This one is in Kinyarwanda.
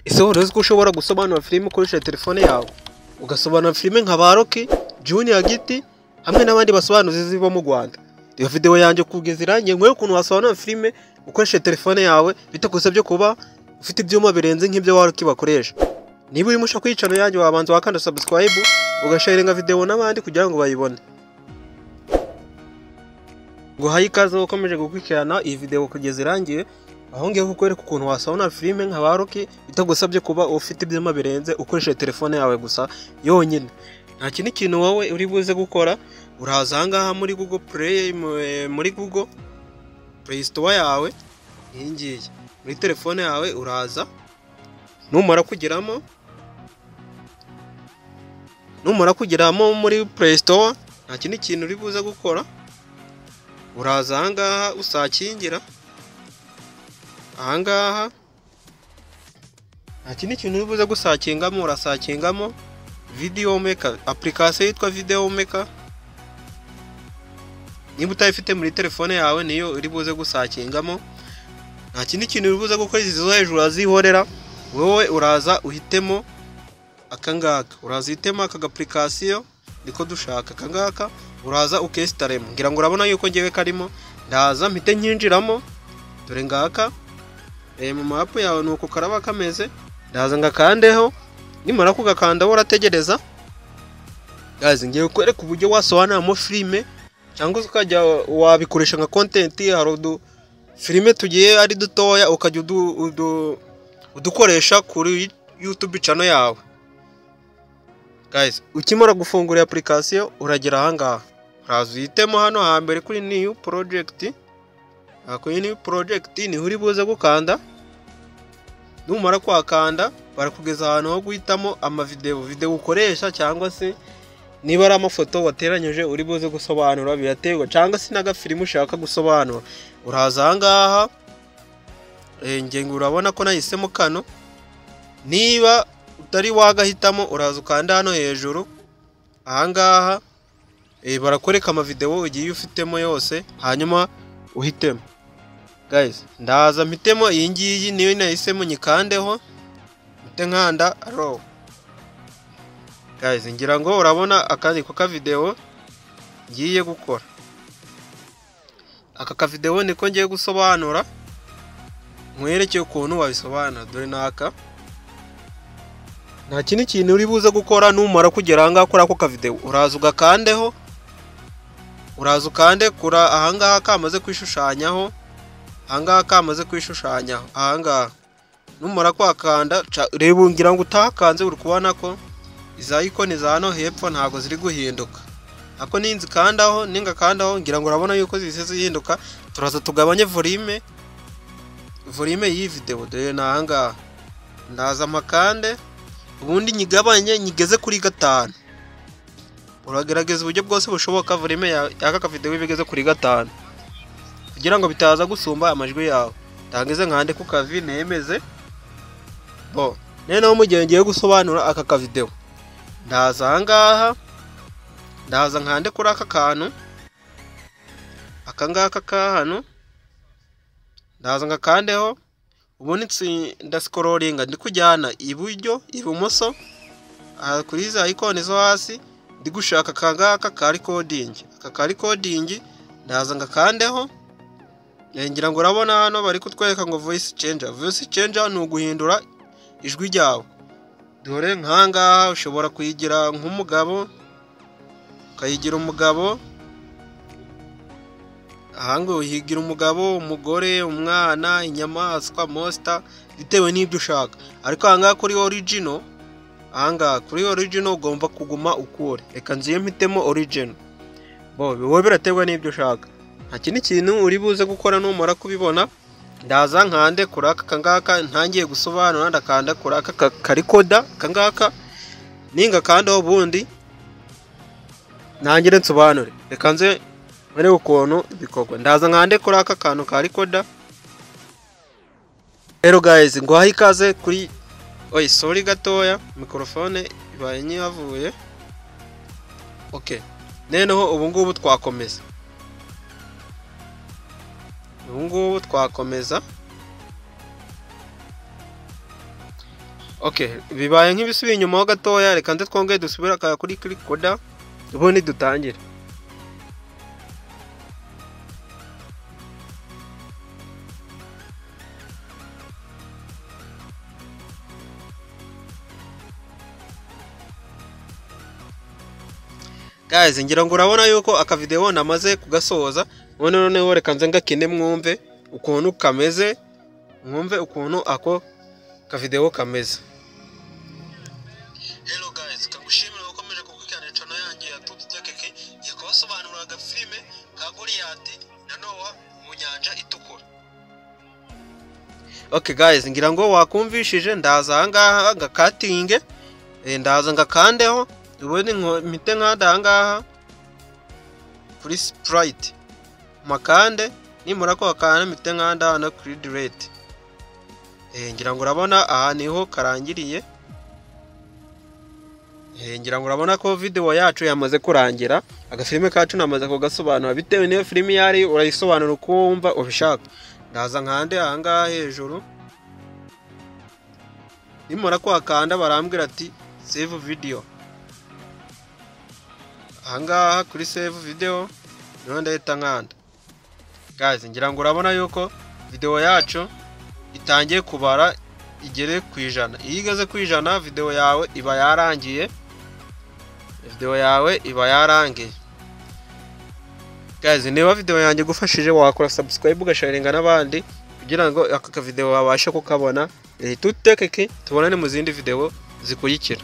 Ese wari uzi ko ushobora gusobanura filime ukoresheje telefone yawe? Ugasobanura filime nka ba Rocky, Junior Giti hamwe n'abandi basobanuzi ziba mu Rwanda. Iyo video yanjye kugeza irangiye nkwereka ukuntu wasobanura filime ukoresheje telefone yawe bitagusabye kuba ufite ibyuma birenze nk'ibyo wa Rocky bakoresha. Niba urimo ushaka kwicana yanjye wabanza wakanda subscribe ugasharinga video n'abandi kugira ngo bayibone. Ngo hayi ikaze ukomeje gukurikirana iyi video kugeza irangiye, aho ngiye kukwereka ukuntu wasobanura filime nka ba Rocky bitagusabye kuba ufite ibyuma birenze ukoresheje telefone yawe gusa yonyine. Nta kindi kintu wowe uri buze gukora, uraza ahangaha muri Google Play, muri Google Play Store yawe, iyi ngiyi muri telefone yawe uraza, numara kugeramo muri Play Store, nta kindi kintu uri buze gukora, uraza ahangaha usakingira ahangaha, nta kindi kintu uri buze gusakingamo, urasakingamo Video Maker, application yitwa Video Maker. Niba utayifite muri telefone yawe niyo uri buze gusakingamo. Nta kindi kintu uri buze gukora, izo hejuru azihorera, wowe uraza uhitemo akangaka, uraza uhitemo aka application niko dushaka akangaka, uraza ukestaremo. Ngira ngo urabona yuko ngewe karimo, ndaza mpite nyinjiramo, dore ngaka mu map yawe nuko karaba kameze, ndaza ngakandeho, nimara kugakanda urategereza. Guys, ngiye kwereka uburyo wasobanuramo filime cyangwa ukajya wabikoresha nka content. Hari filime tugiye ari dutoya ukajya udukoresha kuri YouTube channel yawe. Guys, ukimara gufungura application uragera ahangaha, uraza uhitemo hano hambere kuri new project. Kuri new project ni uri buze gukanda, numara kwakanda barakugeza ahantu ho guhitamo video ukoresha, cyangwa se niba ari amafoto wateranyije uri buze gusobanura biraterwa, cyangwa se n'agafilime ushaka gusobanura. Uraza ahangaha, ngengo urabona ko nahisemo kano. Niba utari wagahitamo uraza ukanda hano hejuru ahangaha, barakwereka amavideo ugiye ufitemo yose, hanyuma uhitemo. Guys, ndaza mpitemo iyi ngiyi niyo nahisemo, nyikandeho mpite nkanda raw. Guys, ngira ngo urabona akandi ko ka video ngiye gukora. Aka ka video niko ngiye gusobanura, nkwerekeye ukuntu wabisobanura. Dore naka, nta kindi kintu uri buze gukora. Numara kugera ahangaha kuri ako ka video uraza ugakandeho, uraza ukande kura ahangaha kamaze kwishushanyaho, ahangaha kamaze kwishushanyaho ahangaha. Numara kwakanda reba, ngira ngo utakanze uri kubona ko iza icon za hano hepfo ntago ziri guhinduka. Ako ninzi kandaho, ningakandaho ngira ngo urabona yuko zise zihinduka. Turaza tugabanye volume y'iyi video. Dore na ahangaha ndaza makande, ubundi nyigabanye nyigeze kuri 5. Uragerageza uburyo bwose bushoboka volume y'aka video ibigeze kuri 5 kugira ngo bitaza gusumba amajwi yawe. Tangeze nkande ku kavi nemeze. Bo nene mu gihe ngiye gusobanura aka ka video, ndaza ahangaha, ndaza nkande kuri aka kantu akangaka ka hano, ndaza ngakandeho, ubundi ndascrollinga ndi kujyana iburyo ibumoso kuri za icon zo hasi, ndi gushaka akangaka ka recording. Aka ka recording ndaza ngakandeho, ngira ngo urabona hano bari kutwereka ngo voice changer. Voice changer ni uguhindura ijwi ryawe. Dore nkangaha ushobora kuyigira nk'umugabo, ukayigira umugabo, ahanga uhigira umugabo, umugore, umwana, inyamaswa, monster, bitewe n'ibyo ushaka. Ariko ahangaha kuri original, ahangaha kuri original ugomba kuguma ukure. Reka nziye mpitemo original. Bo wowe biraterwa n'ibyo ushaka. Nta kindi kintu uri buze gukora. Numara kubibona, ndaza nkande kuri aka kangaka ntangiye gusobanura, ndakanda kuri aka karikoda kangaka, ninga kandaho ubundi ntangire nsobanure. Reka nze mbere ukuntu bikorwa. Ndaza nkande kuri aka kantu ka recorder. Rero guys, ngo hayi ikaze kuri sorry gatoya, microphone ibaye nyihavuye. Okay, neneho ubu ngubu twakomeza. Okay, bibaye nk'ibisubiye inyuma ho gatoya, reka nze twongere dusubira kuri click recorder ubundi dutangire. Guys, ngira ngo urabona yuko aka video namaze kugasoza. Noneho reka nze ngakine mwumve ukuntu kameze, mwumve ukuntu ako ka video kameze. Hello guys, kagushimira ukomeje kukurikirana channel yanjye ya Tutekeke, yakosobanuraga filime ka Goliath na Noah mu nyanja itukura. Okay guys, ngira ngo wakumvishije, ndaza ahangaha ngakatinge, ndaza ngakandeho ubundi mpite nkada ahangaha kuri sprite makande, nimura ko akana mpite nkanda na kuri delete. Ngira ngo urabona aha niho karangiriye. Ngira ngo urabona ko video yacu yamaze kurangira, agafilime kacu namaze kugasobanura bitewe n'iyo filime yari urayisobanura uko wumva ubishaka. Ndaza nkande ahangaha hejuru, nimura ko akanda barambwira ati save video. Ahangaha kuri save video niho ndahita nkanda. Guys, ngira ngo urabona yuko video yacu itangiye kubara igere ku 100. Iyo igeze ku 100 video yawe iba yarangiye. Guys, niba video yanjye gufashije wakora subscribe ugasharinga n'abandi kugira ngo aka video babashe kukabona. Tutekeke tubonane mu zindi video zikurikira.